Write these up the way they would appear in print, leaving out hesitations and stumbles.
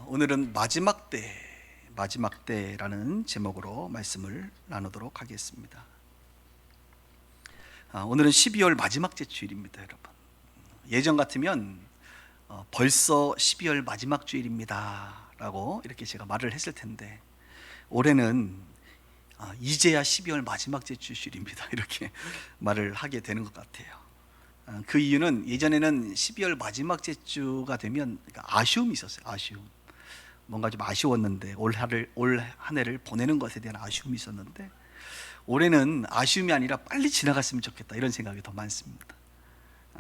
오늘은 마지막 때라는 제목으로 말씀을 나누도록 하겠습니다. 오늘은 12월 마지막 주일입니다, 여러분. 예전 같으면 벌써 12월 마지막 주일입니다 라고 이렇게 제가 말을 했을 텐데, 올해는 이제야 12월 마지막 주일입니다 이렇게 말을 하게 되는 것 같아요. 그 이유는 예전에는 12월 마지막 주가 되면 아쉬움이 있었어요. 뭔가 좀 아쉬웠는데, 올 한 해를 보내는 것에 대한 아쉬움이 있었는데, 올해는 아쉬움이 아니라 빨리 지나갔으면 좋겠다 이런 생각이 더 많습니다.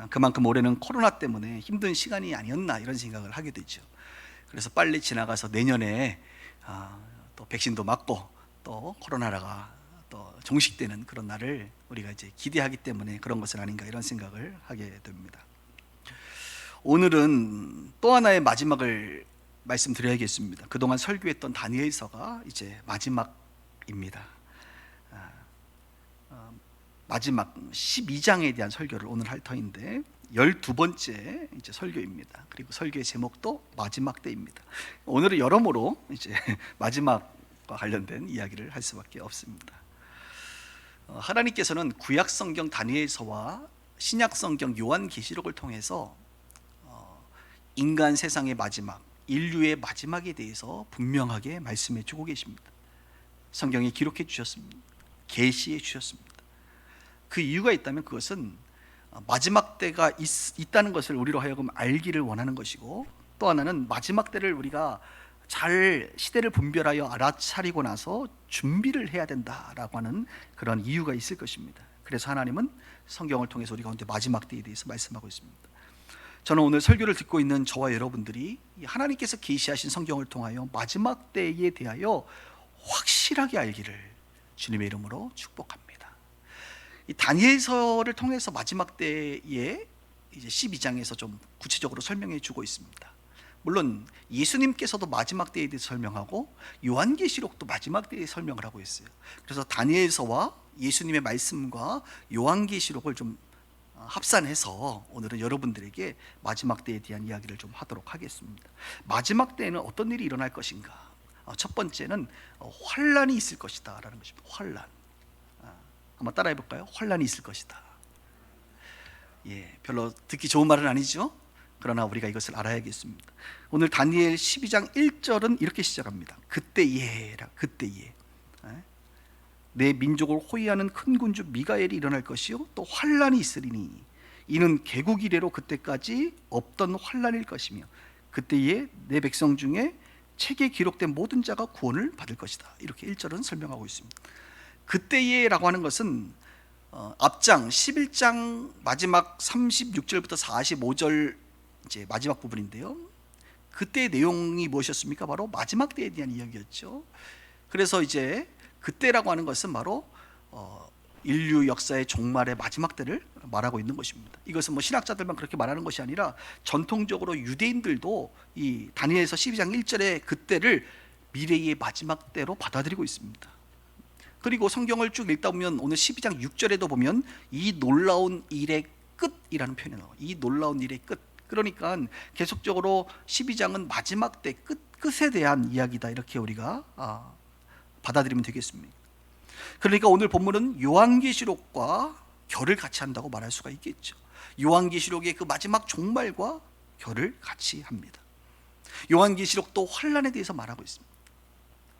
그만큼 올해는 코로나 때문에 힘든 시간이 아니었나 이런 생각을 하게 되죠. 그래서 빨리 지나가서 내년에 또 백신도 맞고 또 코로나가 또 종식되는 그런 날을 우리가 이제 기대하기 때문에 그런 것은 아닌가 이런 생각을 하게 됩니다. 오늘은 또 하나의 마지막을 말씀드려야겠습니다. 그동안 설교했던 다니엘서가 이제 마지막입니다. 마지막 12장에 대한 설교를 오늘 할 터인데 12번째 이제 설교입니다. 그리고 설교의 제목도 마지막 때입니다. 오늘은 여러모로 이제 마지막과 관련된 이야기를 할 수밖에 없습니다. 하나님께서는 구약 성경 다니엘서와 신약 성경 요한계시록을 통해서 인간 세상의 마지막, 인류의 마지막에 대해서 분명하게 말씀해 주고 계십니다. 성경에 기록해 주셨습니다. 계시해 주셨습니다. 그 이유가 있다면 그것은 마지막 때가 있다는 것을 우리로 하여금 알기를 원하는 것이고, 또 하나는 마지막 때를 우리가 잘 시대를 분별하여 알아차리고 나서 준비를 해야 된다라고 하는 그런 이유가 있을 것입니다. 그래서 하나님은 성경을 통해서 우리 가운데 마지막 때에 대해서 말씀하고 있습니다. 저는 오늘 설교를 듣고 있는 저와 여러분들이 하나님께서 계시하신 성경을 통하여 마지막 때에 대하여 확실하게 알기를 주님의 이름으로 축복합니다. 이 다니엘서를 통해서 마지막 때에 이제 12장에서 좀 구체적으로 설명해 주고 있습니다. 물론 예수님께서도 마지막 때에 대해서 설명하고 요한계시록도 마지막 때에 설명을 하고 있어요. 그래서 다니엘서와 예수님의 말씀과 요한계시록을 좀 합산해서 오늘은 여러분들에게 마지막 때에 대한 이야기를 좀 하도록 하겠습니다. 마지막 때에는 어떤 일이 일어날 것인가? 첫 번째는 환란이 있을 것이다 라는 것입니다. 환란. 한번 따라해 볼까요? 환란이 있을 것이다. 별로 듣기 좋은 말은 아니죠. 그러나 우리가 이것을 알아야겠습니다. 오늘 다니엘 12장 1절은 이렇게 시작합니다. 그때에 내 민족을 호위하는 큰 군주 미가엘이 일어날 것이요 또 환란이 있으리니 이는 개국 이래로 그때까지 없던 환란일 것이며 그때에 내 백성 중에 책에 기록된 모든 자가 구원을 받을 것이다. 이렇게 1절은 설명하고 있습니다. 그때에라고 하는 것은 앞장 11장 마지막 36절부터 45절 이제 마지막 부분인데요. 그때의 내용이 무엇이었습니까? 바로 마지막 때에 대한 이야기였죠. 그래서 이제 그때라고 하는 것은 바로 인류 역사의 종말의 마지막 때를 말하고 있는 것입니다. 이것은 뭐 신학자들만 그렇게 말하는 것이 아니라 전통적으로 유대인들도 이 다니엘서 12장 1절의 그때를 미래의 마지막 때로 받아들이고 있습니다. 그리고 성경을 쭉 읽다 보면 오늘 12장 6절에도 보면 이 놀라운 일의 끝이라는 표현이 나와요. 이 놀라운 일의 끝. 그러니까 계속적으로 12장은 마지막 때 끝에 대한 이야기다 이렇게 우리가 받아들이면 되겠습니다. 그러니까 오늘 본문은 요한계시록과 결을 같이 한다고 말할 수가 있겠죠. 요한계시록의 그 마지막 종말과 결을 같이 합니다. 요한계시록도 환란에 대해서 말하고 있습니다.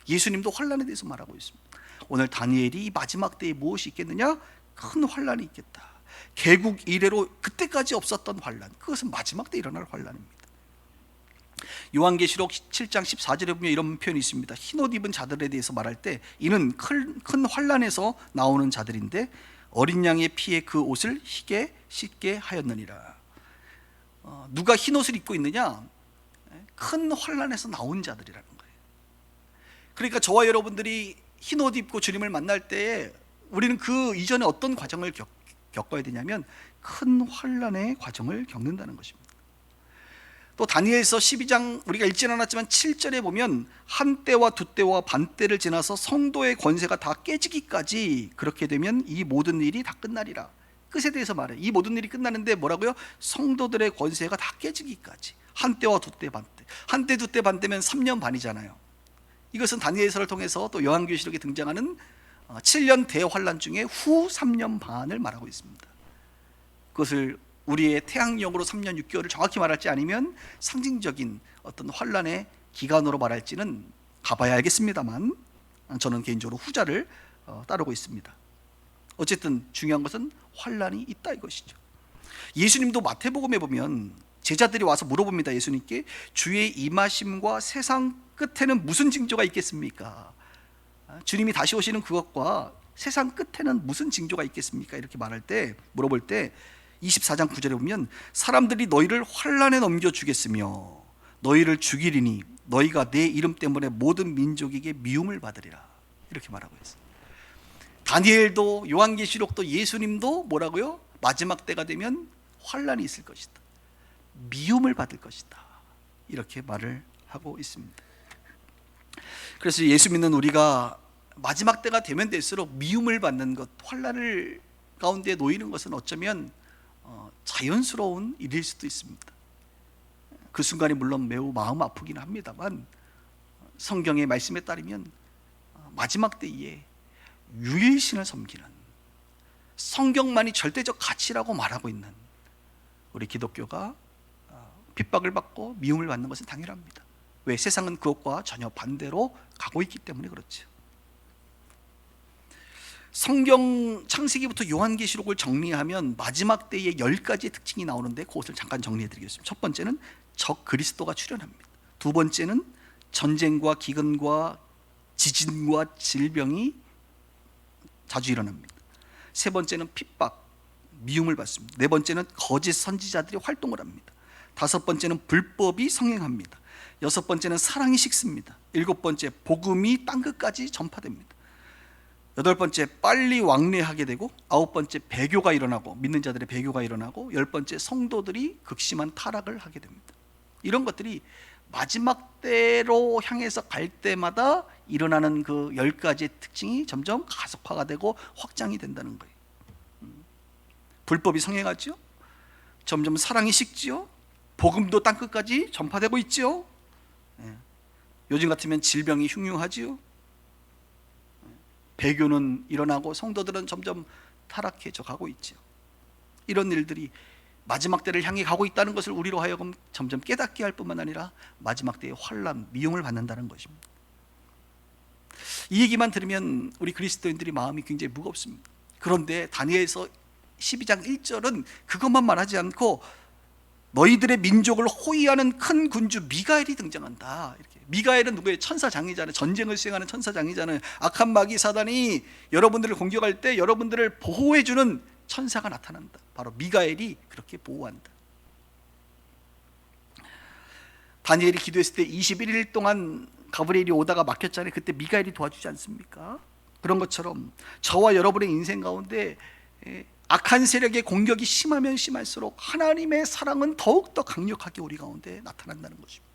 예수님도 환란에 대해서 말하고 있습니다. 오늘 다니엘이 마지막 때에 무엇이 있겠느냐? 큰 환란이 있겠다. 개국 이래로 그때까지 없었던 환란, 그것은 마지막 때 일어날 환란입니다. 요한계시록 7장 14절에 보면 이런 표현이 있습니다. 흰옷 입은 자들에 대해서 말할 때 이는 큰 환란에서 나오는 자들인데 어린 양의 피에 그 옷을 희게 씻게 하였느니라. 누가 흰옷을 입고 있느냐? 큰 환란에서 나온 자들이라는 거예요. 그러니까 저와 여러분들이 흰옷 입고 주님을 만날 때에 우리는 그 이전에 어떤 과정을 겪어야 되냐면 큰 환란의 과정을 겪는다는 것입니다. 또 다니엘서 12장 우리가 읽지는 않았지만 7절에 보면 한때와 두때와 반때를 지나서 성도의 권세가 다 깨지기까지 그렇게 되면 이 모든 일이 다 끝나리라. 끝에 대해서 말해요. 이 모든 일이 끝나는데 뭐라고요? 성도들의 권세가 다 깨지기까지. 한때와 두때 반때. 한때 두때 반대면 3년 반이잖아요. 이것은 다니엘서를 통해서 또 요한계시록에 등장하는 7년 대환란 중에 후 3년 반을 말하고 있습니다. 그것을 우리의 태양력으로 3년 6개월을 정확히 말할지 아니면 상징적인 어떤 환란의 기간으로 말할지는 가봐야 알겠습니다만 저는 개인적으로 후자를 따르고 있습니다. 어쨌든 중요한 것은 환란이 있다 이것이죠. 예수님도 마태복음에 보면 제자들이 와서 물어봅니다. 예수님께 주의 임하심과 세상 끝에는 무슨 징조가 있겠습니까? 주님이 다시 오시는 그것과 세상 끝에는 무슨 징조가 있겠습니까? 이렇게 말할 때, 물어볼 때 24장 9절에 보면 사람들이 너희를 환란에 넘겨주겠으며 너희를 죽이리니 너희가 내 이름 때문에 모든 민족에게 미움을 받으리라, 이렇게 말하고 있어요. 다니엘도 요한계시록도 예수님도 뭐라고요? 마지막 때가 되면 환란이 있을 것이다, 미움을 받을 것이다, 이렇게 말을 하고 있습니다. 그래서 예수 믿는 우리가 마지막 때가 되면 될수록 미움을 받는 것, 환란을 가운데 놓이는 것은 어쩌면 자연스러운 일일 수도 있습니다. 그 순간이 물론 매우 마음 아프긴 합니다만 성경의 말씀에 따르면 마지막 때에 유일신을 섬기는, 성경만이 절대적 가치라고 말하고 있는 우리 기독교가 핍박을 받고 미움을 받는 것은 당연합니다. 왜? 세상은 그것과 전혀 반대로 가고 있기 때문에 그렇죠. 성경 창세기부터 요한계시록을 정리하면 마지막 때에 10가지의 특징이 나오는데 그것을 잠깐 정리해 드리겠습니다. 첫 번째는 적 그리스도가 출현합니다. 두 번째는 전쟁과 기근과 지진과 질병이 자주 일어납니다. 세 번째는 핍박, 미움을 받습니다. 네 번째는 거짓 선지자들이 활동을 합니다. 다섯 번째는 불법이 성행합니다. 여섯 번째는 사랑이 식습니다. 일곱 번째, 복음이 땅끝까지 전파됩니다. 여덟 번째, 빨리 왕래하게 되고, 아홉 번째, 배교가 일어나고, 믿는 자들의 배교가 일어나고, 열 번째, 성도들이 극심한 타락을 하게 됩니다. 이런 것들이 마지막 때로 향해서 갈 때마다 일어나는 그 10가지의 특징이 점점 가속화가 되고 확장이 된다는 거예요. 불법이 성행하죠. 점점 사랑이 식지요. 복음도 땅끝까지 전파되고 있지요. 요즘 같으면 질병이 흉흉하지요. 배교는 일어나고 성도들은 점점 타락해져 가고 있죠. 이런 일들이 마지막 때를 향해 가고 있다는 것을 우리로 하여금 점점 깨닫게 할 뿐만 아니라 마지막 때의 환란, 미움을 받는다는 것입니다. 이 얘기만 들으면 우리 그리스도인들이 마음이 굉장히 무겁습니다. 그런데 다니엘서 12장 1절은 그것만 말하지 않고 너희들의 민족을 호위하는 큰 군주 미가엘이 등장한다. 이렇게. 미가엘은 누구예요? 천사장이잖아요. 전쟁을 수행하는 천사장이잖아요. 악한 마귀 사단이 여러분들을 공격할 때 여러분들을 보호해주는 천사가 나타난다. 바로 미가엘이 그렇게 보호한다. 다니엘이 기도했을 때 21일 동안 가브리엘이 오다가 막혔잖아요. 그때 미가엘이 도와주지 않습니까? 그런 것처럼 저와 여러분의 인생 가운데 악한 세력의 공격이 심하면 심할수록 하나님의 사랑은 더욱더 강력하게 우리 가운데 나타난다는 것입니다.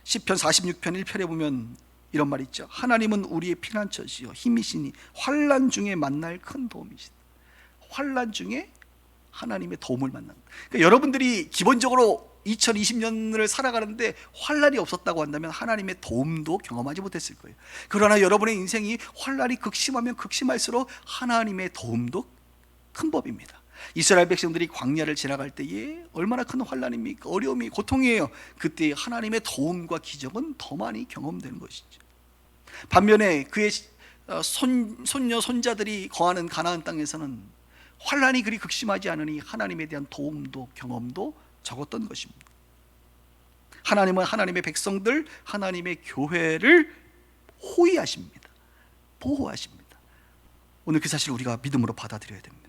시편 46편 1편에 보면 이런 말이 있죠. 하나님은 우리의 피난처시요 힘이시니 환난 중에 만날 큰 도움이시다. 환난 중에 하나님의 도움을 만난다. 그러니까 여러분들이 기본적으로 2020년을 살아가는데 환난이 없었다고 한다면 하나님의 도움도 경험하지 못했을 거예요. 그러나 여러분의 인생이 환난이 극심하면 극심할수록 하나님의 도움도 큰 법입니다. 이스라엘 백성들이 광야를 지나갈 때에 얼마나 큰 환난입니까? 어려움이, 고통이에요. 그때 하나님의 도움과 기적은 더 많이 경험되는 것이죠. 반면에 그의 손녀, 손자들이 거하는 가나안 땅에서는 환난이 그리 극심하지 않으니 하나님에 대한 도움도 경험도 적었던 것입니다. 하나님은 하나님의 백성들, 하나님의 교회를 호위하십니다. 보호하십니다. 오늘 그 사실을 우리가 믿음으로 받아들여야 됩니다.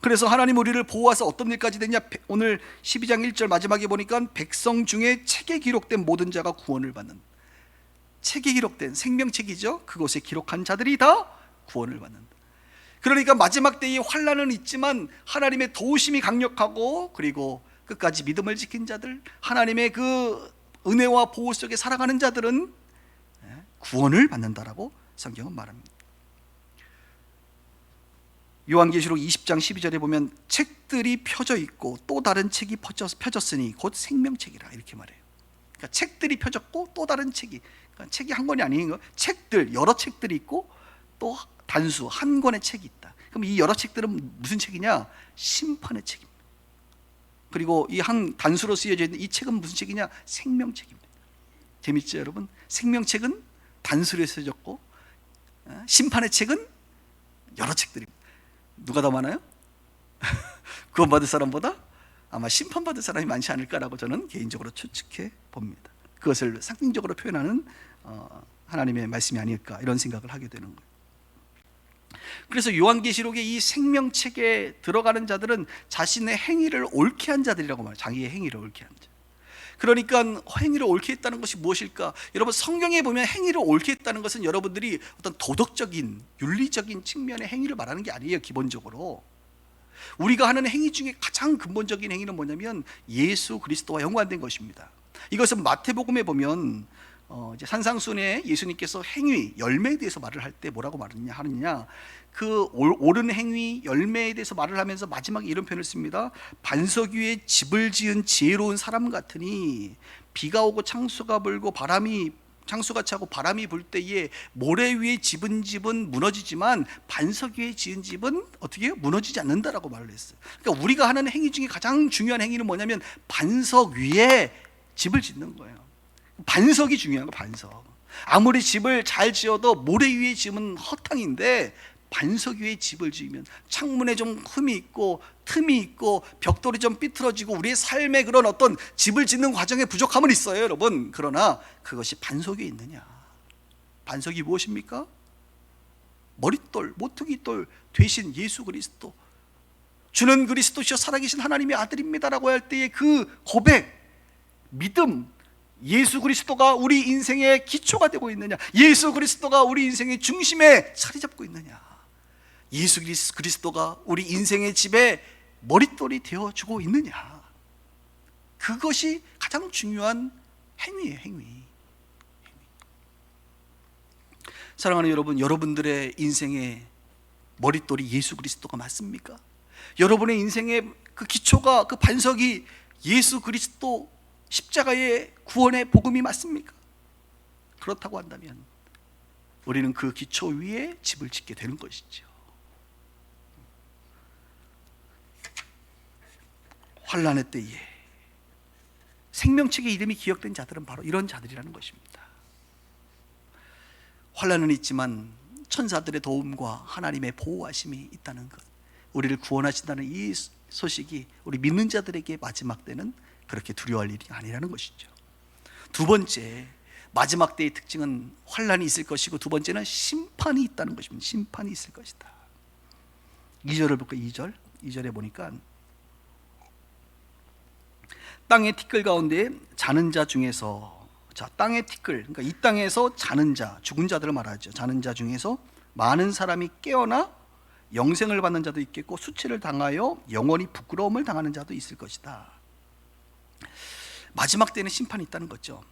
그래서 하나님 우리를 보호하사 어떤 일까지 되냐? 오늘 12장 1절 마지막에 보니까 백성 중에 책에 기록된 모든 자가 구원을 받는, 책에 기록된 생명책이죠. 그곳에 기록한 자들이 다 구원을 받는다. 그러니까 마지막 때의 환난은 있지만 하나님의 도우심이 강력하고 그리고 끝까지 믿음을 지킨 자들, 하나님의 그 은혜와 보호 속에 살아가는 자들은 구원을 받는다라고 성경은 말합니다. 요한계시록 20장 12절에 보면 책들이 펴져 있고 또 다른 책이 펴졌으니 곧 생명책이라 이렇게 말해요. 그러니까 책들이 펴졌고 또 다른 책이, 그러니까 책이 한 권이 아닌 거, 책들 여러 책들이 있고 또 단수 한 권의 책이 있다. 그럼 이 여러 책들은 무슨 책이냐? 심판의 책입니다. 그리고 이 한 단수로 쓰여져 있는 이 책은 무슨 책이냐? 생명책입니다. 재밌죠 여러분? 생명책은 단수로 쓰여졌고 심판의 책은 여러 책들입니다. 누가 더 많아요? 구원받을 사람보다 아마 심판받을 사람이 많지 않을까라고 저는 개인적으로 추측해 봅니다. 그것을 상징적으로 표현하는 하나님의 말씀이 아닐까 이런 생각을 하게 되는 거예요. 그래서 요한계시록의 이 생명책에 들어가는 자들은 자신의 행위를 옳게 한 자들이라고 말해요. 자기의 행위를 옳게 한 자. 그러니까 행위를 옳게 했다는 것이 무엇일까? 여러분 성경에 보면 행위를 옳게 했다는 것은 여러분들이 어떤 도덕적인 윤리적인 측면의 행위를 말하는 게 아니에요. 기본적으로 우리가 하는 행위 중에 가장 근본적인 행위는 뭐냐면 예수 그리스도와 연관된 것입니다. 이것은 마태복음에 보면 이제 산상순에 예수님께서 행위, 열매에 대해서 말을 할 때 뭐라고 하느냐 그 옳은 행위, 열매에 대해서 말을 하면서 마지막에 이런 표현을 씁니다. 반석 위에 집을 지은 지혜로운 사람 같으니 비가 오고 창수가 불고 창수가 차고 바람이 불 때에 모래 위에 집은 집은 무너지지만 반석 위에 지은 집은 어떻게 해요? 무너지지 않는다라고 말을 했어요. 그러니까 우리가 하는 행위 중에 가장 중요한 행위는 뭐냐면 반석 위에 집을 짓는 거예요. 반석이 중요한 거. 반석. 아무리 집을 잘 지어도 모래 위에 지으면 허탕인데 반석 위에 집을 지으면 창문에 좀 흠이 있고 틈이 있고 벽돌이 좀 삐뚤어지고 우리의 삶의 그런 어떤 집을 짓는 과정에 부족함은 있어요 여러분. 그러나 그것이 반석 위에 있느냐. 반석이 무엇입니까? 머릿돌, 모퉁이돌 되신 예수 그리스도, 주는 그리스도시여 살아계신 하나님의 아들입니다라고 할 때의 그 고백, 믿음, 예수 그리스도가 우리 인생의 기초가 되고 있느냐, 예수 그리스도가 우리 인생의 중심에 자리 잡고 있느냐, 예수 그리스도가 우리 인생의 집에 머릿돌이 되어주고 있느냐, 그것이 가장 중요한 행위예요. 행위. 사랑하는 여러분, 여러분들의 인생의 머릿돌이 예수 그리스도가 맞습니까? 여러분의 인생의 그 기초가, 그 반석이 예수 그리스도 십자가의 구원의 복음이 맞습니까? 그렇다고 한다면 우리는 그 기초 위에 집을 짓게 되는 것이죠. 환난의 때에 생명책의 이름이 기억된 자들은 바로 이런 자들이라는 것입니다. 환난은 있지만 천사들의 도움과 하나님의 보호하심이 있다는 것, 우리를 구원하신다는 이 소식이 우리 믿는 자들에게 마지막 때는 그렇게 두려워할 일이 아니라는 것이죠. 두 번째, 마지막 때의 특징은 환난이 있을 것이고, 두 번째는 심판이 있다는 것입니다. 심판이 있을 것이다. 2절을 볼까요? 2절에 보니까 땅의 티끌 가운데 자는 자 중에서, 자, 땅의 티끌, 그러니까 이 땅에서 자는 자, 죽은 자들을 말하죠. 자는 자 중에서 많은 사람이 깨어나 영생을 받는 자도 있겠고 수치를 당하여 영원히 부끄러움을 당하는 자도 있을 것이다. 마지막 때는 심판이 있다는 거죠.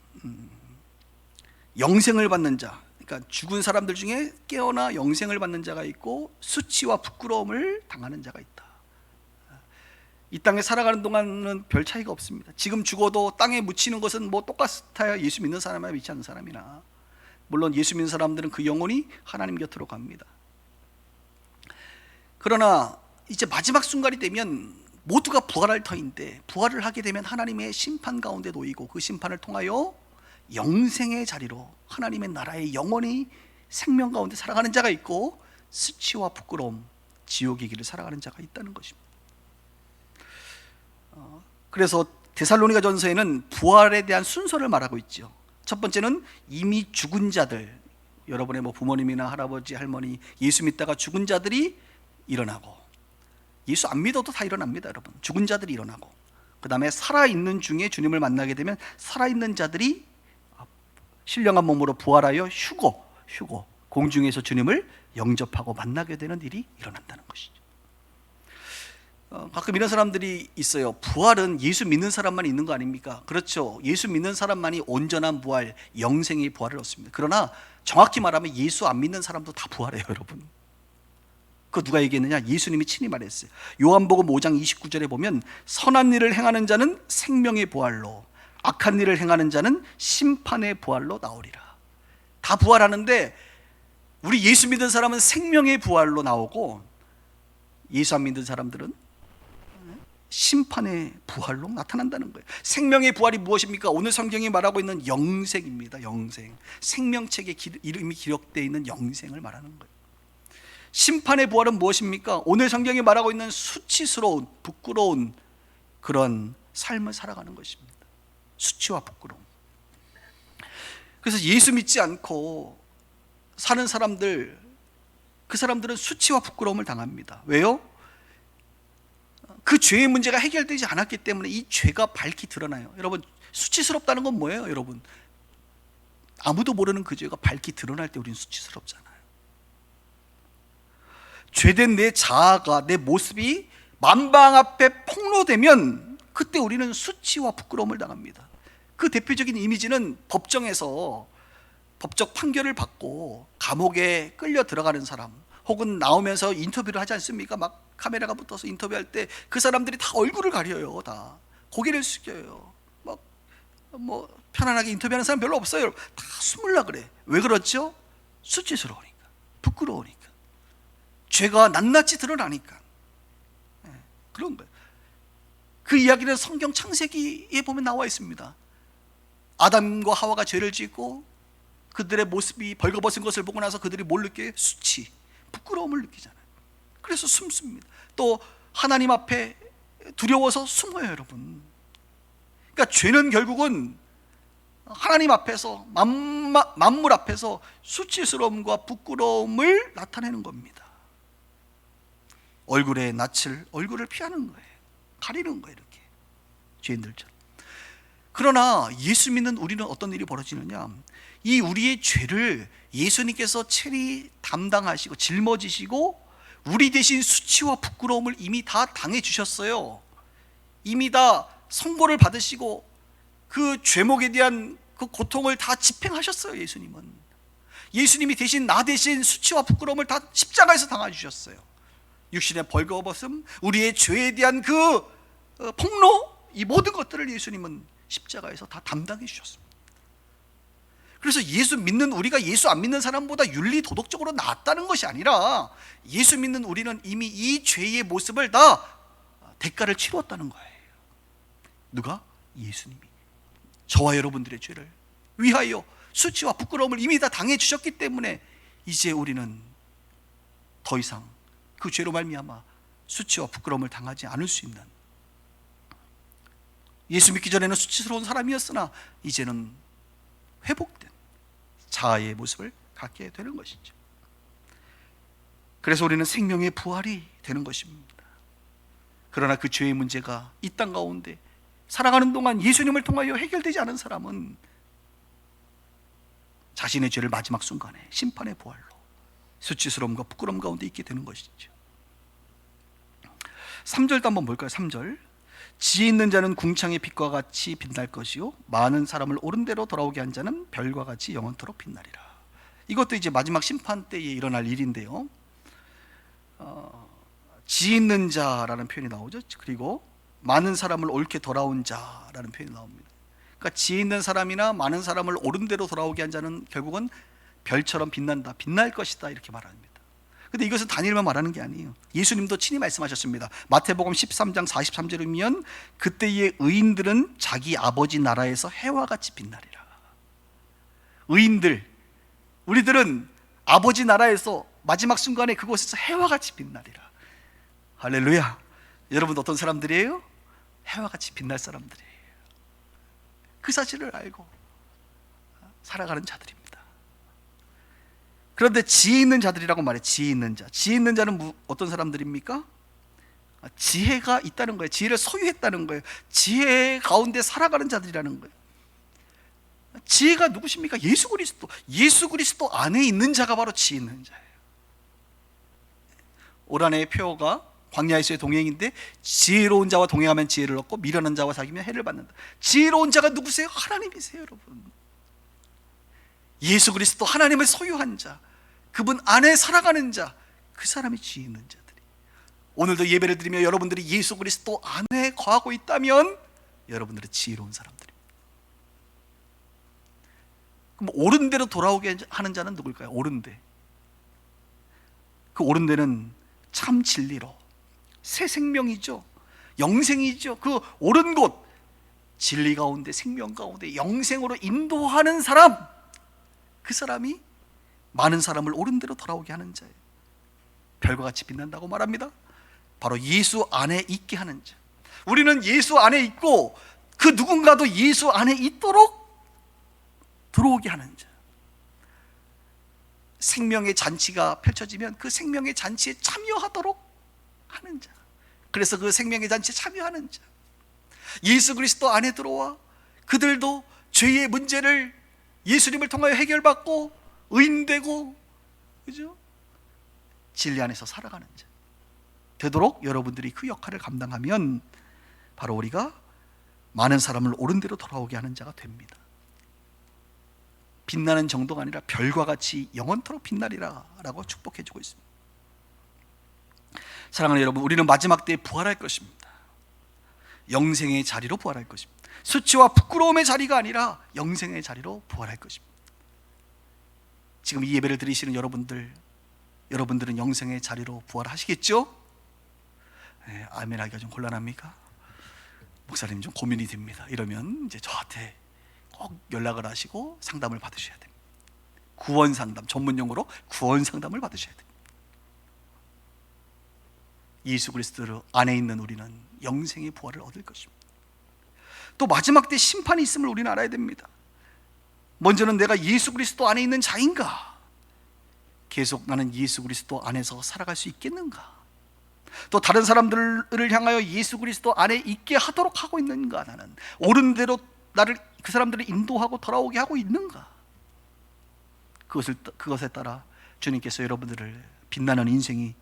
영생을 받는 자, 그러니까 죽은 사람들 중에 깨어나 영생을 받는 자가 있고 수치와 부끄러움을 당하는 자가 있다. 이 땅에 살아가는 동안은 별 차이가 없습니다. 지금 죽어도 땅에 묻히는 것은 뭐 똑같아요. 예수 믿는 사람이나 믿지 않는 사람이나. 물론 예수 믿는 사람들은 그 영혼이 하나님 곁으로 갑니다. 그러나 이제 마지막 순간이 되면 모두가 부활할 터인데, 부활을 하게 되면 하나님의 심판 가운데 놓이고 그 심판을 통하여 영생의 자리로 하나님의 나라의 영원히 생명 가운데 살아가는 자가 있고, 수치와 부끄러움, 지옥의 길을 살아가는 자가 있다는 것입니다. 그래서 데살로니가 전서에는 부활에 대한 순서를 말하고 있죠. 첫 번째는 이미 죽은 자들, 여러분의 뭐 부모님이나 할아버지, 할머니, 예수 믿다가 죽은 자들이 일어나고, 예수 안 믿어도 다 일어납니다. 여러분, 죽은 자들이 일어나고, 그 다음에 살아있는 중에 주님을 만나게 되면 살아있는 자들이 신령한 몸으로 부활하여 휴고, 공중에서 주님을 영접하고 만나게 되는 일이 일어난다는 것이죠. 가끔 이런 사람들이 있어요. 부활은 예수 믿는 사람만 있는 거 아닙니까? 그렇죠. 예수 믿는 사람만이 온전한 부활, 영생의 부활을 얻습니다. 그러나 정확히 말하면 예수 안 믿는 사람도 다 부활해요, 여러분. 그 누가 얘기했느냐? 예수님이 친히 말했어요. 요한복음 5장 29절에 보면 선한 일을 행하는 자는 생명의 부활로, 악한 일을 행하는 자는 심판의 부활로 나오리라. 다 부활하는데 우리 예수 믿는 사람은 생명의 부활로 나오고, 예수 안 믿는 사람들은 심판의 부활로 나타난다는 거예요. 생명의 부활이 무엇입니까? 오늘 성경이 말하고 있는 영생입니다. 영생. 생명책에 이름이 기록되어 있는 영생을 말하는 거예요. 심판의 부활은 무엇입니까? 오늘 성경이 말하고 있는 수치스러운, 부끄러운 그런 삶을 살아가는 것입니다. 수치와 부끄러움. 그래서 예수 믿지 않고 사는 사람들, 그 사람들은 수치와 부끄러움을 당합니다. 왜요? 그 죄의 문제가 해결되지 않았기 때문에 이 죄가 밝히 드러나요. 여러분, 수치스럽다는 건 뭐예요? 여러분, 아무도 모르는 그 죄가 밝히 드러날 때 우리는 수치스럽잖아요. 죄된 내 자아가, 내 모습이 만방 앞에 폭로되면 그때 우리는 수치와 부끄러움을 당합니다. 그 대표적인 이미지는 법정에서 법적 판결을 받고 감옥에 끌려 들어가는 사람, 혹은 나오면서 인터뷰를 하지 않습니까? 막 카메라가 붙어서 인터뷰할 때 그 사람들이 다 얼굴을 가려요. 다 고개를 숙여요. 막 뭐 편안하게 인터뷰하는 사람 별로 없어요. 다 숨으려 그래. 왜 그렇죠? 수치스러우니까, 부끄러우니까, 죄가 낱낱이 드러나니까. 그런 거예요. 그 이야기는 성경 창세기에 보면 나와 있습니다. 아담과 하와가 죄를 짓고 그들의 모습이 벌거벗은 것을 보고 나서 그들이 뭘 느껴요? 수치, 부끄러움을 느끼잖아요. 그래서 숨습니다. 또 하나님 앞에 두려워서 숨어요, 여러분. 그러니까 죄는 결국은 하나님 앞에서, 만물 앞에서 수치스러움과 부끄러움을 나타내는 겁니다. 얼굴에 낯을, 얼굴을 피하는 거예요. 가리는 거예요, 이렇게 죄인들처럼. 그러나 예수 믿는 우리는 어떤 일이 벌어지느냐? 이 우리의 죄를 예수님께서 체리 담당하시고 짊어지시고 우리 대신 수치와 부끄러움을 이미 다 당해 주셨어요. 이미 다 선고를 받으시고 그 죄목에 대한 그 고통을 다 집행하셨어요. 예수님은, 예수님이 대신, 나 대신 수치와 부끄러움을 다 십자가에서 당해 주셨어요. 육신의 벌거벗음, 우리의 죄에 대한 그 폭로, 이 모든 것들을 예수님은 십자가에서 다 담당해 주셨습니다. 그래서 예수 믿는 우리가 예수 안 믿는 사람보다 윤리 도덕적으로 낫다는 것이 아니라, 예수 믿는 우리는 이미 이 죄의 모습을 다 대가를 치루었다는 거예요. 누가? 예수님이 저와 여러분들의 죄를 위하여 수치와 부끄러움을 이미 다 당해 주셨기 때문에 이제 우리는 더 이상 그 죄로 말미암아 수치와 부끄러움을 당하지 않을 수 있는, 예수 믿기 전에는 수치스러운 사람이었으나 이제는 회복된 자아의 모습을 갖게 되는 것이죠. 그래서 우리는 생명의 부활이 되는 것입니다. 그러나 그 죄의 문제가 이 땅 가운데 살아가는 동안 예수님을 통하여 해결되지 않은 사람은 자신의 죄를 마지막 순간에 심판의 부활로 수치스러움과 부끄러움 가운데 있게 되는 것이죠. 3절도 한번 볼까요? 3절. 지혜 있는 자는 궁창의 빛과 같이 빛날 것이요 많은 사람을 옳은 대로 돌아오게 한 자는 별과 같이 영원토록 빛나리라. 이것도 이제 마지막 심판 때에 일어날 일인데요, 지혜 있는 자라는 표현이 나오죠. 그리고 많은 사람을 옳게 돌아온 자라는 표현이 나옵니다. 그러니까 지혜 있는 사람이나 많은 사람을 옳은 대로 돌아오게 한 자는 결국은 별처럼 빛난다, 빛날 것이다, 이렇게 말합니다. 근데 이것은 다니엘만 말하는 게 아니에요. 예수님도 친히 말씀하셨습니다. 마태복음 13장 43절에 보면 그때의 의인들은 자기 아버지 나라에서 해와 같이 빛나리라. 의인들, 우리들은 아버지 나라에서 마지막 순간에 그곳에서 해와 같이 빛나리라. 할렐루야. 여러분 어떤 사람들이에요? 해와 같이 빛날 사람들이에요. 그 사실을 알고 살아가는 자들입니다. 그런데 지혜 있는 자들이라고 말해요. 지혜 있는 자. 지혜 있는 자는 어떤 사람들입니까? 지혜가 있다는 거예요. 지혜를 소유했다는 거예요. 지혜 가운데 살아가는 자들이라는 거예요. 지혜가 누구십니까? 예수 그리스도. 예수 그리스도 안에 있는 자가 바로 지혜 있는 자예요. 올 한해의 표어가 광야에서의 동행인데, 지혜로운 자와 동행하면 지혜를 얻고 미련한 자와 사귀면 해를 받는다. 지혜로운 자가 누구세요? 하나님이세요, 여러분. 예수 그리스도 하나님을 소유한 자, 그분 안에 살아가는 자, 그 사람이 지혜 있는 자들이. 오늘도 예배를 드리며 여러분들이 예수 그리스도 안에 거하고 있다면 여러분들은 지혜로운 사람들입니다. 그럼 옳은 대로 돌아오게 하는 자는 누굴까요? 옳은 대. 그 옳은 대는 참 진리로 새 생명이죠. 영생이죠. 그 옳은 곳, 진리 가운데, 생명 가운데 영생으로 인도하는 사람, 그 사람이 많은 사람을 옳은 대로 돌아오게 하는 자예요. 별과 같이 빛난다고 말합니다. 바로 예수 안에 있게 하는 자. 우리는 예수 안에 있고 그 누군가도 예수 안에 있도록 들어오게 하는 자. 생명의 잔치가 펼쳐지면 그 생명의 잔치에 참여하도록 하는 자. 그래서 그 생명의 잔치에 참여하는 자, 예수 그리스도 안에 들어와 그들도 죄의 문제를 예수님을 통하여 해결받고 의인되고, 그죠? 진리 안에서 살아가는 자 되도록 여러분들이 그 역할을 감당하면 바로 우리가 많은 사람을 옳은 대로 돌아오게 하는 자가 됩니다. 빛나는 정도가 아니라 별과 같이 영원토록 빛나리라 라고 축복해 주고 있습니다. 사랑하는 여러분, 우리는 마지막 때에 부활할 것입니다. 영생의 자리로 부활할 것입니다. 수치와 부끄러움의 자리가 아니라 영생의 자리로 부활할 것입니다. 지금 이 예배를 드리시는 여러분들은 영생의 자리로 부활하시겠죠? 네, 아멘 하기가 좀 곤란합니까? 목사님 좀 고민이 됩니다. 이러면 이제 저한테 꼭 연락을 하시고 상담을 받으셔야 됩니다. 구원 상담, 전문 용어로 구원 상담을 받으셔야 됩니다. 예수 그리스도 안에 있는 우리는 영생의 부활을 얻을 것입니다. 또 마지막 때 심판이 있음을 우리는 알아야 됩니다. 먼저는 내가 예수 그리스도 안에 있는 자인가? 계속 나는 예수 그리스도 안에서 살아갈 수 있겠는가? 또 다른 사람들을 향하여 예수 그리스도 안에 있게 하도록 하고 있는가? 나는 옳은 대로 나를, 그 사람들을 인도하고 돌아오게 하고 있는가? 그것에 따라 주님께서 여러분들을 빛나는 인생이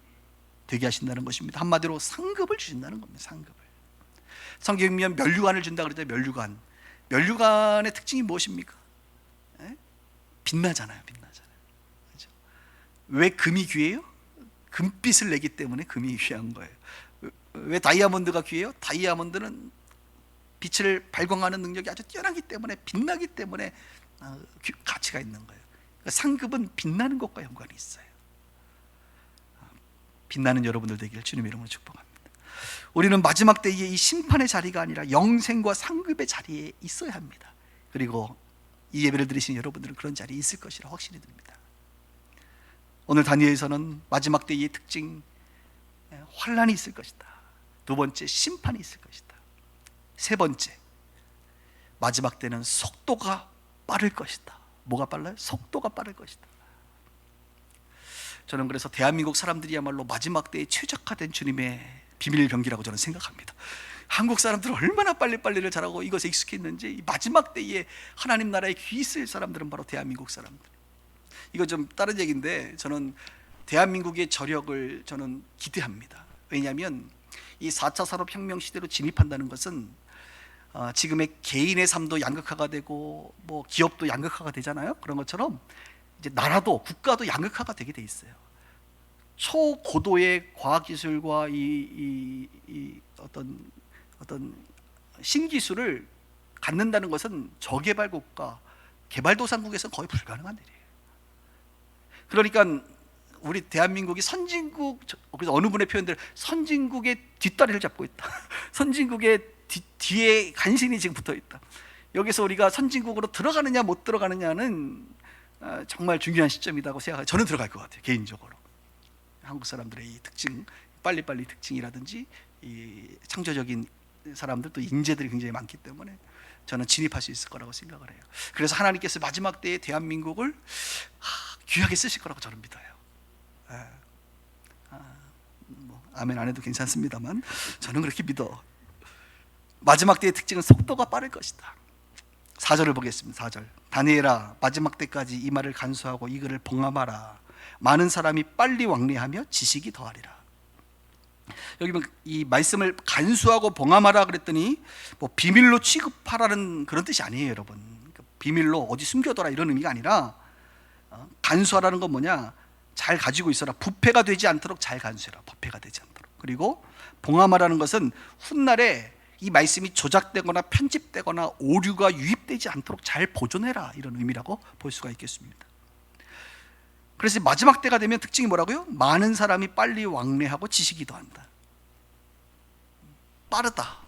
되게 하신다는 것입니다. 한마디로 상급을 주신다는 겁니다. 상급을. 성경에 보면 면류관을 준다 그러잖아요. 면류관의 특징이 무엇입니까? 빛나잖아요. 그렇죠? 왜 금이 귀해요? 금빛을 내기 때문에 금이 귀한 거예요. 왜 다이아몬드가 귀해요? 다이아몬드는 빛을 발광하는 능력이 아주 뛰어나기 때문에, 빛나기 때문에 가치가 있는 거예요. 그러니까 상급은 빛나는 것과 연관이 있어요. 빛나는 여러분들 되기를 주님의 이름으로 축복합니다. 우리는 마지막 때에 이 심판의 자리가 아니라 영생과 상급의 자리에 있어야 합니다. 그리고 이 예배를 들으신 여러분들은 그런 자리에 있을 것이라 확신이 듭니다. 오늘 다니엘에서는 마지막 때의 특징, 환란이 있을 것이다. 두 번째, 심판이 있을 것이다. 세 번째, 마지막 때는 속도가 빠를 것이다. 뭐가 빨라요? 속도가 빠를 것이다. 저는 그래서 대한민국 사람들이야말로 마지막 때에 최적화된 주님의 비밀 병기라고 저는 생각합니다. 한국 사람들은 얼마나 빨리빨리를 잘하고 이것에 익숙했는지, 이 마지막 때에 하나님 나라에 귀 있을 사람들은 바로 대한민국 사람들. 이거 좀 다른 얘기인데, 저는 대한민국의 저력을 저는 기대합니다. 왜냐하면 이 4차 산업혁명 시대로 진입한다는 것은 지금의 개인의 삶도 양극화가 되고 뭐 기업도 양극화가 되잖아요. 그런 것처럼 이제 나라도, 국가도 양극화가 되게 돼 있어요. 초고도의 과학기술과 이 어떤 신기술을 갖는다는 것은 저개발국가, 개발도상국에서 거의 불가능한 일이에요. 그러니까 우리 대한민국이 선진국, 그래서 어느 분의 표현대로 선진국의 뒷다리를 잡고 있다. 선진국의 뒤에 간신히 지금 붙어 있다. 여기서 우리가 선진국으로 들어가느냐 못 들어가느냐는 정말 중요한 시점이라고 생각해요. 저는 들어갈 것 같아요, 개인적으로. 한국 사람들의 이 특징, 빨리빨리 특징이라든지 이 창조적인 사람들, 또 인재들이 굉장히 많기 때문에 저는 진입할 수 있을 거라고 생각을 해요. 그래서 하나님께서 마지막 때에 대한민국을 귀하게 쓰실 거라고 저는 믿어요. 뭐 아멘 안 해도 괜찮습니다만 저는 그렇게 믿어. 마지막 때의 특징은 속도가 빠를 것이다. 4절을 보겠습니다. 4절. 다니엘아, 마지막 때까지 이 말을 간수하고 이 글을 봉함하라. 많은 사람이 빨리 왕래하며 지식이 더하리라. 여기 이 말씀을 간수하고 봉함하라 그랬더니 뭐 비밀로 취급하라는 그런 뜻이 아니에요, 여러분. 비밀로 어디 숨겨둬라 이런 의미가 아니라, 간수하라는 건 뭐냐? 잘 가지고 있어라. 부패가 되지 않도록 잘 간수해라. 부패가 되지 않도록. 그리고 봉함하라는 것은 훗날에 이 말씀이 조작되거나 편집되거나 오류가 유입되지 않도록 잘 보존해라, 이런 의미라고 볼 수가 있겠습니다. 그래서 마지막 때가 되면 특징이 뭐라고요? 많은 사람이 빨리 왕래하고 지식이 더한다. 빠르다,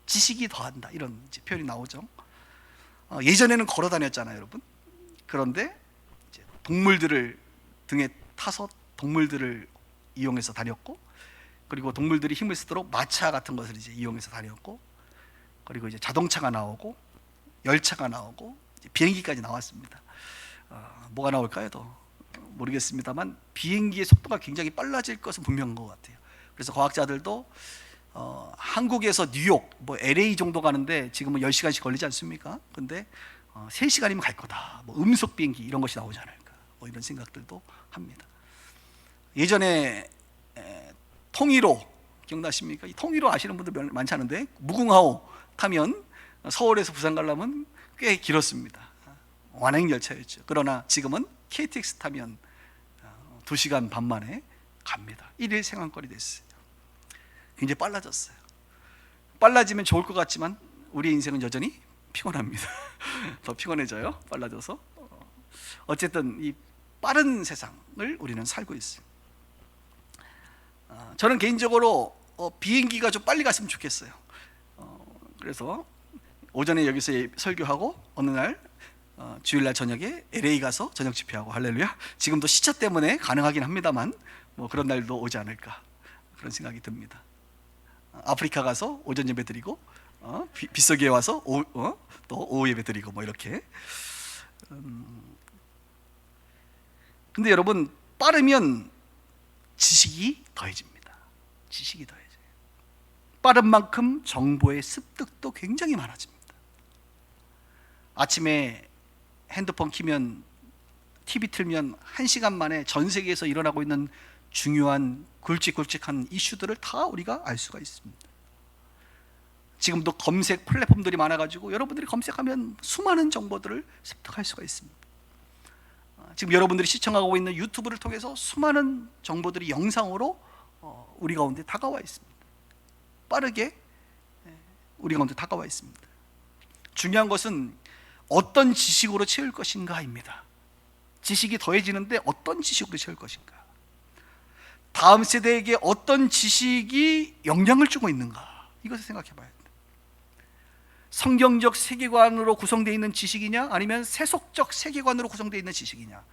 지식이 더한다, 이런 이제 표현이 나오죠. 예전에는 걸어 다녔잖아요, 여러분. 그런데 이제 동물들을 등에 타서 동물들을 이용해서 다녔고, 그리고 동물들이 힘을 쓰도록 마차 같은 것을 이제 이용해서 다녔고, 그리고 이제 자동차가 나오고 열차가 나오고 이제 비행기까지 나왔습니다. 뭐가 나올까요? 더 모르겠습니다만 비행기의 속도가 굉장히 빨라질 것은 분명한 것 같아요. 그래서 과학자들도 한국에서 뉴욕, 뭐 LA 정도 가는데 지금은 10시간씩 걸리지 않습니까? 근데 3시간이면 갈 거다. 뭐 음속 비행기 이런 것이 나오지 않을까, 뭐 이런 생각들도 합니다. 예전에 통일호 기억나십니까? 이 통일호 아시는 분들 많지 않은데, 무궁화호 타면 서울에서 부산 가려면 꽤 길었습니다. 완행 열차였죠. 그러나 지금은 KTX 타면 2시간 반 만에 갑니다. 1일 생활거리 됐어요. 굉장히 빨라졌어요. 빨라지면 좋을 것 같지만 우리의 인생은 여전히 피곤합니다. 더 피곤해져요, 빨라져서. 어쨌든 이 빠른 세상을 우리는 살고 있어요. 저는 개인적으로 비행기가 좀 빨리 갔으면 좋겠어요. 그래서 오전에 여기서 설교하고 어느 날 주일날 저녁에 LA 가서 저녁 집회하고, 할렐루야. 지금도 시차 때문에 가능하긴 합니다만 뭐 그런 날도 오지 않을까, 그런 생각이 듭니다. 아프리카 가서 오전 예배 드리고 빗속에 와서 또 오후 예배 드리고, 뭐 이렇게. 근데 여러분, 빠르면 지식이 더해집니다. 지식이 더해져요. 빠른 만큼 정보의 습득도 굉장히 많아집니다. 아침에 핸드폰 키면, TV 틀면 1시간 만에 전 세계에서 일어나고 있는 중요한 굵직굵직한 이슈들을 다 우리가 알 수가 있습니다. 지금도 검색 플랫폼들이 많아가지고 여러분들이 검색하면 수많은 정보들을 습득할 수가 있습니다. 지금 여러분들이 시청하고 있는 유튜브를 통해서 수많은 정보들이 영상으로 우리 가운데 다가와 있습니다. 빠르게 우리 가운데 다가와 있습니다. 중요한 것은 어떤 지식으로 채울 것인가입니다. 지식이 더해지는데 어떤 지식으로 채울 것인가, 다음 세대에게 어떤 지식이 영향을 주고 있는가, 이것을 생각해 봐야 합니다. 성경적 세계관으로 구성되어 있는 지식이냐, 아니면 세속적 세계관으로 구성되어 있는 지식이냐.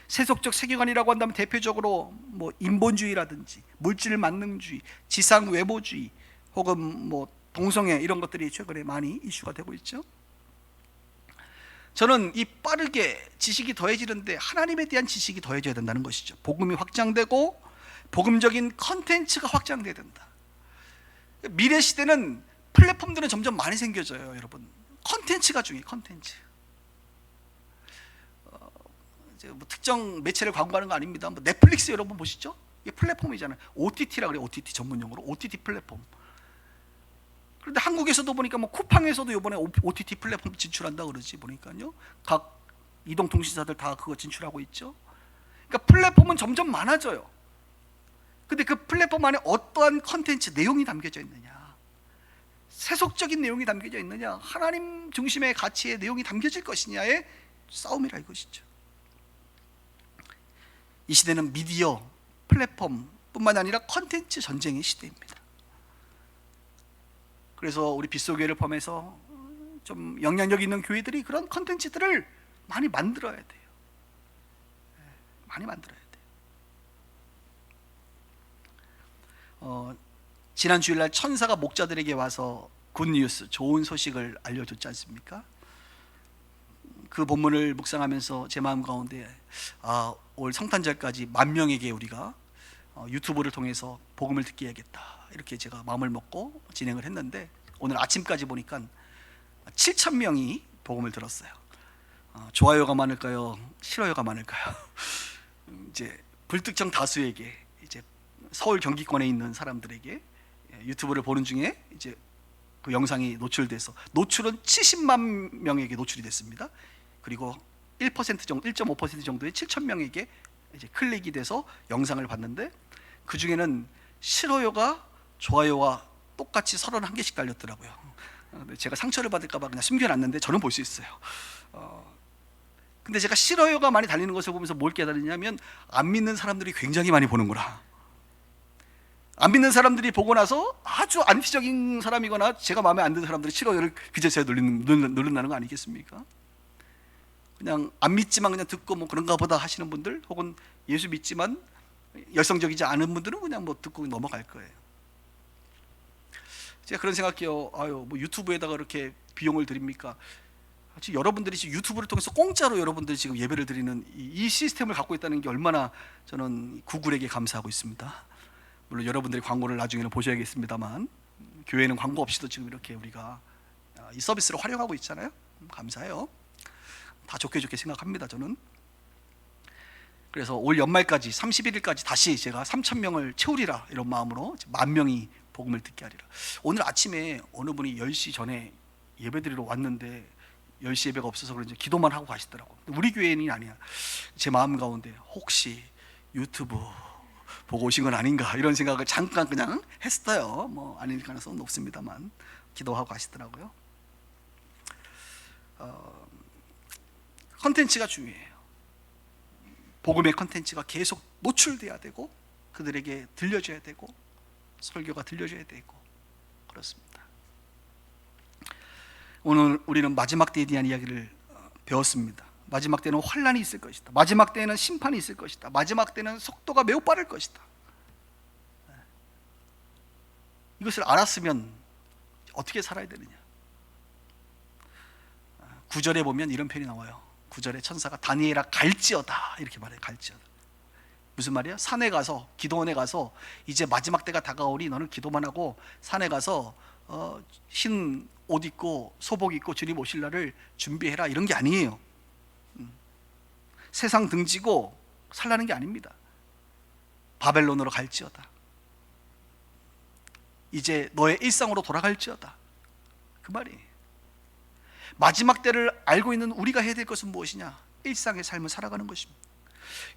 세속적 세계관이라고 한다면 대표적으로 뭐 인본주의라든지 물질 만능주의, 지상 외모주의, 혹은 뭐 동성애, 이런 것들이 최근에 많이 이슈가 되고 있죠. 저는 이 빠르게 지식이 더해지는데 하나님에 대한 지식이 더해져야 된다는 것이죠. 복음이 확장되고 복음적인 컨텐츠가 확장돼야 된다. 미래 시대는 플랫폼들은 점점 많이 생겨져요, 여러분. 컨텐츠가 중요해요, 컨텐츠. 뭐 특정 매체를 광고하는 거 아닙니다. 뭐 넷플릭스 여러분 보시죠? 이게 플랫폼이잖아요. OTT라 그래요. OTT 전문용어로 OTT 플랫폼. 그런데 한국에서도 보니까 뭐 쿠팡에서도 이번에 OTT 플랫폼 진출한다 그러지, 보니까요. 각 이동통신사들 다 그거 진출하고 있죠. 그러니까 플랫폼은 점점 많아져요. 근데 그 플랫폼 안에 어떠한 컨텐츠 내용이 담겨져 있느냐, 세속적인 내용이 담겨져 있느냐, 하나님 중심의 가치의 내용이 담겨질 것이냐의 싸움이라 이것이죠. 이 시대는 미디어, 플랫폼 뿐만 아니라 컨텐츠 전쟁의 시대입니다. 그래서 우리 빗속교회를 포함해서 좀 영향력 있는 교회들이 그런 컨텐츠들을 많이 만들어야 돼요. 많이 만들어야 돼요. 지난 주일날 천사가 목자들에게 와서 굿뉴스, 좋은 소식을 알려줬지 않습니까? 그 본문을 묵상하면서 제 마음 가운데 올 성탄절까지 10,000명에게 우리가 유튜브를 통해서 복음을 듣게 해야겠다, 이렇게 제가 마음을 먹고 진행을 했는데, 오늘 아침까지 보니까 7,000명이 복음을 들었어요. 좋아요가 많을까요? 싫어요가 많을까요? 이제 불특정 다수에게, 이제 서울 경기권에 있는 사람들에게 유튜브를 보는 중에 이제 그 영상이 노출돼서, 노출은 70만 명에게 노출이 됐습니다. 그리고 1% 정도, 1.5% 정도의 7천 명에게 이제 클릭이 돼서 영상을 봤는데 그 중에는 싫어요가 좋아요와 똑같이 31개씩 달렸더라고요. 제가 상처를 받을까 봐 그냥 숨겨놨는데 저는 볼 수 있어요. 근데 제가 싫어요가 많이 달리는 것을 보면서 뭘 깨달았냐면 안 믿는 사람들이 굉장히 많이 보는구나. 안 믿는 사람들이 보고 나서 아주 안티적인 사람이거나 제가 마음에 안 드는 사람들이 싫어요를 그제서야 누른다는 거 아니겠습니까? 그냥 안 믿지만 그냥 듣고 뭐 그런가 보다 하시는 분들, 혹은 예수 믿지만 열성적이지 않은 분들은 그냥 뭐 듣고 넘어갈 거예요. 제가 그런 생각해요. 아유, 뭐 유튜브에다가 이렇게 비용을 드립니까? 지금 여러분들이 지금 유튜브를 통해서 공짜로 여러분들이 지금 예배를 드리는 이 시스템을 갖고 있다는 게 얼마나 저는 구글에게 감사하고 있습니다. 물론 여러분들이 광고를 나중에는 보셔야겠습니다만 교회는 광고 없이도 지금 이렇게 우리가 이 서비스를 활용하고 있잖아요. 감사해요. 다 좋게 생각합니다. 저는. 그래서 올 연말까지 31일까지 다시 제가 3,000명을 채우리라 이런 마음으로 10,000명이 복음을 듣게 하리라. 오늘 아침에 어느 분이 10시 전에 예배드리러 왔는데 10시 예배가 없어서 그런지 기도만 하고 가시더라고. 우리 교회는 아니야. 제 마음 가운데 혹시 유튜브 보고 오신 건 아닌가 이런 생각을 잠깐 그냥 했어요. 뭐 아닐 가능성은 높습니다만 기도하고 가시더라고요. 컨텐츠가 중요해요. 복음의 컨텐츠가 계속 노출돼야 되고 그들에게 들려줘야 되고 설교가 들려줘야 되고 그렇습니다. 오늘 우리는 마지막 때에 대한 이야기를 배웠습니다. 마지막 때는 환란이 있을 것이다. 마지막 때에는 심판이 있을 것이다. 마지막 때는 속도가 매우 빠를 것이다. 이것을 알았으면 어떻게 살아야 되느냐. 9절에 보면 이런 표현이 나와요. 9절에 천사가 다니엘아 갈지어다 이렇게 말해요. 갈지어다. 무슨 말이야? 산에 가서, 기도원에 가서 이제 마지막 때가 다가오니 너는 기도만 하고 산에 가서 흰 옷 입고 소복 입고 주님 오실 날을 준비해라 이런 게 아니에요. 세상 등지고 살라는 게 아닙니다. 바벨론으로 갈지어다. 이제 너의 일상으로 돌아갈지어다. 그 말이에요. 마지막 때를 알고 있는 우리가 해야 될 것은 무엇이냐? 일상의 삶을 살아가는 것입니다.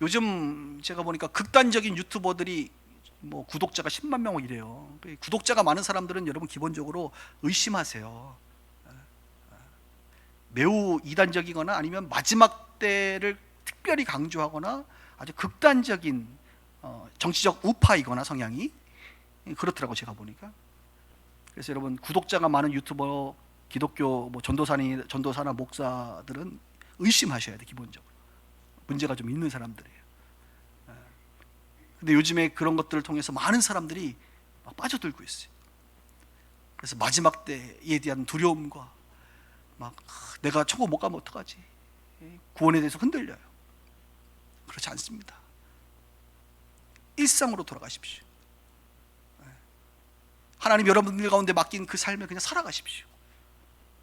요즘 제가 보니까 극단적인 유튜버들이 뭐 구독자가 10만 명이래요. 구독자가 많은 사람들은 여러분 기본적으로 의심하세요. 매우 이단적이거나 아니면 마지막 때를 특별히 강조하거나 아주 극단적인 정치적 우파이거나 성향이 그렇더라고 제가 보니까. 그래서 여러분 구독자가 많은 유튜버, 기독교 뭐 전도사나 목사들은 의심하셔야 돼. 기본적으로 문제가 좀 있는 사람들이에요. 근데 요즘에 그런 것들을 통해서 많은 사람들이 막 빠져들고 있어요. 그래서 마지막 때에 대한 두려움과 막 내가 천국 못 가면 어떡하지? 구원에 대해서 흔들려요. 그렇지 않습니다. 일상으로 돌아가십시오. 하나님 여러분들 가운데 맡긴 그 삶을 그냥 살아가십시오.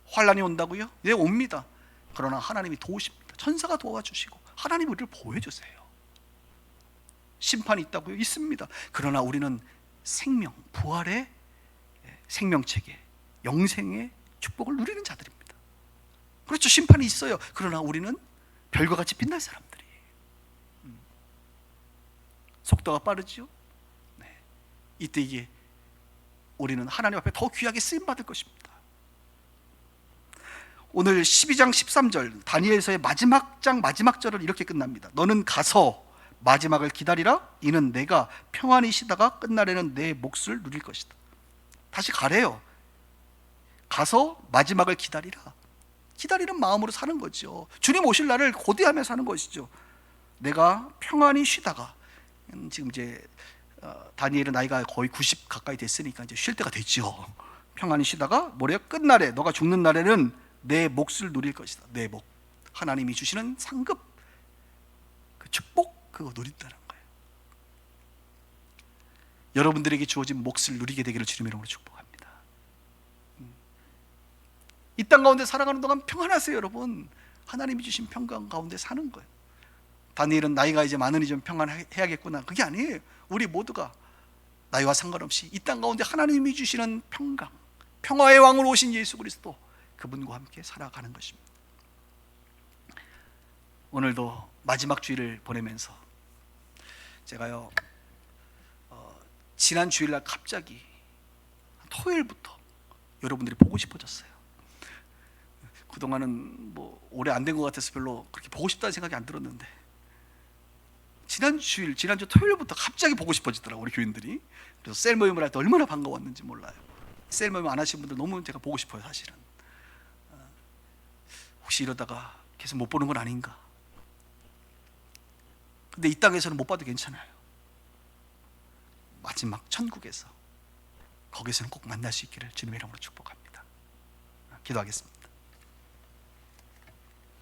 환란이 온다고요? 네, 옵니다. 그러나 하나님이 도우십니다. 천사가 도와주시고 하나님 우리를 보호해주세요. 심판이 있다고요? 있습니다. 그러나 우리는 생명, 부활의 생명체계, 영생의 축복을 누리는 자들입니다. 그렇죠. 심판이 있어요. 그러나 우리는 별과 같이 빛날 사람들이에요. 속도가 빠르죠? 네. 이때 이게 우리는 하나님 앞에 더 귀하게 쓰임받을 것입니다. 오늘 12장 13절 다니엘서의 마지막 장 마지막 절을 이렇게 끝납니다. 너는 가서 마지막을 기다리라. 이는 내가 평안히 쉬다가 끝날에는 내 몫을 누릴 것이다. 다시 가래요. 가서 마지막을 기다리라. 기다리는 마음으로 사는 거죠. 주님 오실 날을 고대하며 사는 것이죠. 내가 평안히 쉬다가 지금 이제 다니엘은 나이가 거의 90 가까이 됐으니까 이제 쉴 때가 됐죠. 평안히 쉬다가 뭐래요? 끝날에 너가 죽는 날에는 내 몫을 누릴 것이다. 내 몫. 하나님이 주시는 상급, 그 축복 그거 누린다는 거예요. 여러분들에게 주어진 몫을 누리게 되기를 주님의 이름으로 축복합니다. 이 땅 가운데 살아가는 동안 평안하세요, 여러분. 하나님이 주신 평강 가운데 사는 거예요. 다니엘은 나이가 이제 많으니 좀 평안해야겠구나. 그게 아니에요. 우리 모두가 나이와 상관없이 이 땅 가운데 하나님이 주시는 평강, 평화의 왕으로 오신 예수 그리스도 그분과 함께 살아가는 것입니다. 오늘도 마지막 주일을 보내면서 제가요 지난 주일날 갑자기 토요일부터 여러분들이 보고 싶어졌어요. 그동안은 뭐 오래 안 된 것 같아서 별로 그렇게 보고 싶다는 생각이 안 들었는데 지난주 토요일부터 갑자기 보고 싶어지더라고요, 우리 교인들이. 그래서 셀 모임을 할 때 얼마나 반가웠는지 몰라요. 셀 모임 안 하신 분들 너무 제가 보고 싶어요, 사실은. 혹시 이러다가 계속 못 보는 건 아닌가. 근데 이 땅에서는 못 봐도 괜찮아요. 마지막 천국에서, 거기서는 꼭 만날 수 있기를 주님의 이름으로 축복합니다. 기도하겠습니다.